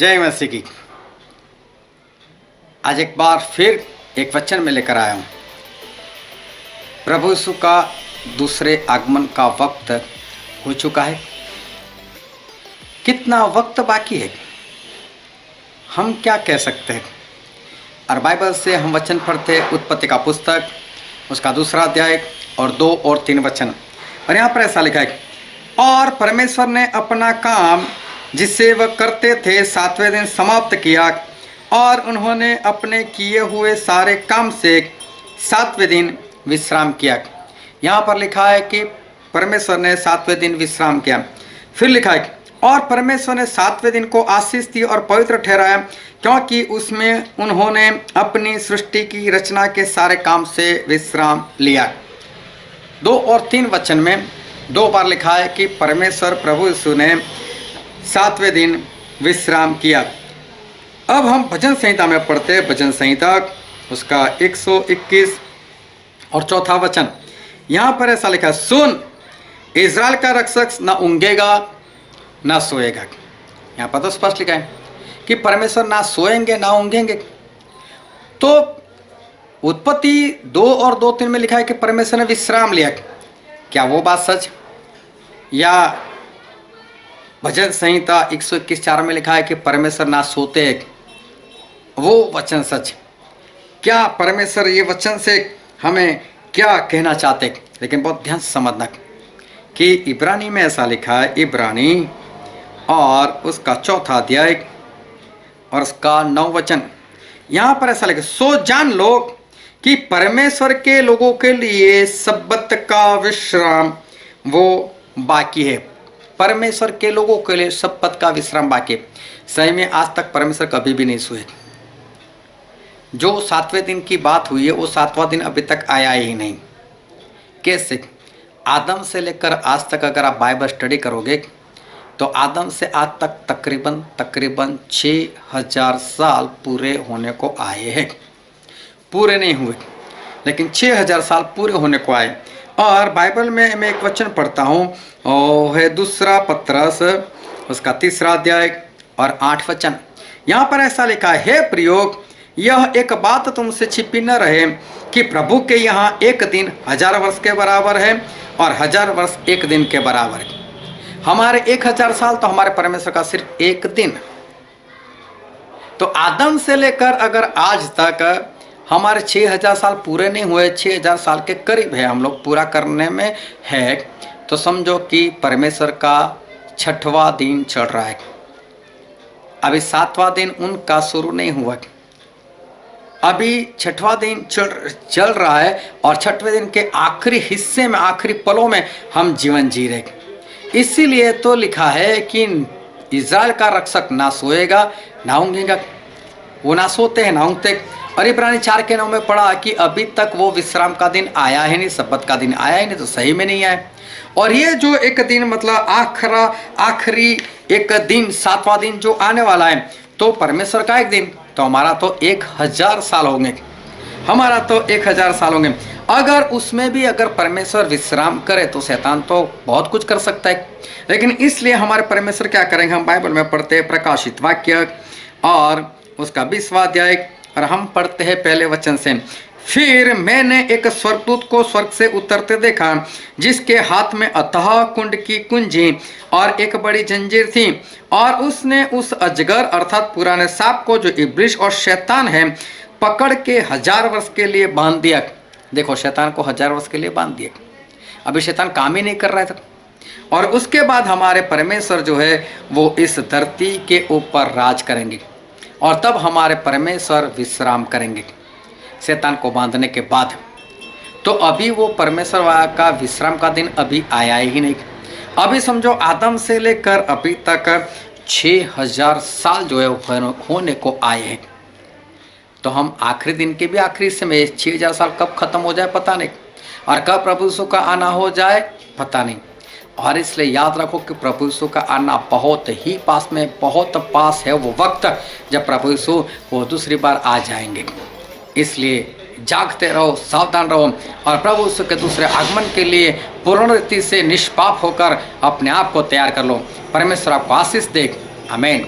जय मसीह की। आज एक बार फिर एक वचन में लेकर आया हूँ। प्रभु यीशु का दूसरे आगमन का वक्त हो चुका है। कितना वक्त बाकी है हम क्या कह सकते हैं। और बाइबल से हम वचन पढ़ते उत्पत्ति का पुस्तक उसका 2 अध्याय और 2 और 3 वचन। और यहाँ पर ऐसा लिखा है, और परमेश्वर ने अपना काम जिसे वह करते थे 7वें दिन समाप्त किया, और उन्होंने अपने किए हुए सारे काम से 7वें दिन विश्राम किया। यहाँ पर लिखा है कि परमेश्वर ने 7वें दिन विश्राम किया। फिर लिखा है, और परमेश्वर ने 7वें दिन को आशीष दी और पवित्र ठहराया, क्योंकि उसमें उन्होंने अपनी सृष्टि की रचना के सारे काम से विश्राम लिया। 2 और 3 वचन में 2 बार लिखा है कि परमेश्वर प्रभु यीशु ने 7वें दिन विश्राम किया। अब हम भजन संहिता में पढ़ते हैं। भजन संहिता उसका 121 और 4 वचन। यहाँ पर ऐसा लिखा है, सुन इज़राइल का रक्षक न ऊँघेगा ना सोएगा। यहाँ पर तो स्पष्ट लिखा है कि परमेश्वर ना सोएंगे ना ऊँघेंगे। तो उत्पत्ति 2 और 2-3 में लिखा है कि परमेश्वर ने विश्राम लिया। क्या वो बात सच? या भजन संहिता 121:4 में लिखा है कि परमेश्वर ना सोते हैं, वो वचन सच? क्या परमेश्वर ये वचन से हमें क्या कहना चाहते? लेकिन बहुत ध्यान से समझना कि इब्रानी में ऐसा लिखा है, इब्रानी और उसका 4 अध्याय और उसका 9 वचन। यहाँ पर ऐसा लिखा, सो जान लो कि परमेश्वर के लोगों के लिए सब्बत का विश्राम वो बाकी है। परमेश्वर के लोगों के लिए सब्बत का विश्राम बाकी है। सही में आज तक परमेश्वर कभी भी नहीं सोए। जो 7वें दिन की बात हुई है वो 7वां दिन अभी तक आया ही नहीं। कैसे? आदम से लेकर आज तक अगर आप बाइबल स्टडी करोगे तो आदम से आज तक तकरीबन 6000 साल पूरे होने को आए हैं। पूरे नहीं हुए लेकिन 6000 साल पूरे होने को आए। और बाइबल में मैं एक वचन पढ़ता हूँ, वो है 2 पत्रस उसका 3 अध्याय और 8 वचन। यहाँ पर ऐसा लिखा है, हे प्रियो, यह एक बात तुमसे छिपी न रहे कि प्रभु के यहाँ एक दिन 1000 वर्ष के बराबर है और 1000 वर्ष एक दिन के बराबर है। हमारे 1000 साल तो हमारे परमेश्वर का सिर्फ एक दिन। तो आदम से लेकर अगर आज तक हमारे 6000 साल पूरे नहीं हुए, 6000 साल के करीब है हम लोग पूरा करने में है, तो समझो कि परमेश्वर का 6वां दिन चल रहा है। अभी 7वां दिन उनका शुरू नहीं हुआ, अभी 6वां दिन चल रहा है और 6वें दिन के आखिरी हिस्से में, आखिरी पलों में हम जीवन जी रहे। इसीलिए तो लिखा है कि इज़राइल का रक्षक ना सोएगा ना ऊँघेगा। वो ना सोते हैं ना ऊँघते। और इब्रानी 4:9 में पढ़ा कि अभी तक वो विश्राम का दिन आया ही नहीं, सब्बत का दिन आया ही नहीं, तो सही में नहीं आया। और ये जो एक दिन मतलब आखिरी एक दिन 7वां दिन जो आने वाला है, तो परमेश्वर का एक दिन, तो हमारा तो 1000 साल होंगे। हमारा तो 1000 साल होंगे। अगर उसमें भी अगर परमेश्वर विश्राम करे तो शैतान तो बहुत कुछ कर सकता है। लेकिन इसलिए हमारे परमेश्वर क्या करेंगे, हम बाइबल में पढ़ते हैं प्रकाशित वाक्य और उसका 20वां अध्याय, और हम पढ़ते हैं पहले वचन से। फिर मैंने एक स्वर्गदूत को स्वर्ग से उतरते देखा, जिसके हाथ में अथाह कुंड की कुंजी और एक बड़ी जंजीर थी, और उसने उस अजगर अर्थात पुराने सांप को, जो इब्लिस और शैतान है, पकड़ के 1000 वर्ष के लिए बांध दिया। देखो, शैतान को 1000 वर्ष के लिए बांध दिया। अभी शैतान काम ही नहीं कर रहा था। और उसके बाद हमारे परमेश्वर जो है वो इस धरती के ऊपर राज करेंगे, और तब हमारे परमेश्वर विश्राम करेंगे शैतान को बांधने के बाद। तो अभी वो परमेश्वर का विश्राम का दिन अभी आया ही नहीं। अभी समझो आदम से लेकर अभी तक 6000 साल जो है होने को आए हैं। तो हम आखिरी दिन के भी आखिरी समय 6000 साल कब खत्म हो जाए पता नहीं, और कब प्रभु यीशु का आना हो जाए पता नहीं। और इसलिए याद रखो कि प्रभु यीशु का आना बहुत ही पास में, बहुत पास है वो वक्त जब प्रभु यीशु वो दूसरी बार आ जाएंगे। इसलिए जागते रहो, सावधान रहो, और प्रभु यीशु के दूसरे आगमन के लिए पूर्ण रीति से निष्पाप होकर अपने आप को तैयार कर लो। परमेश्वर आपको आशीष दे। आमीन।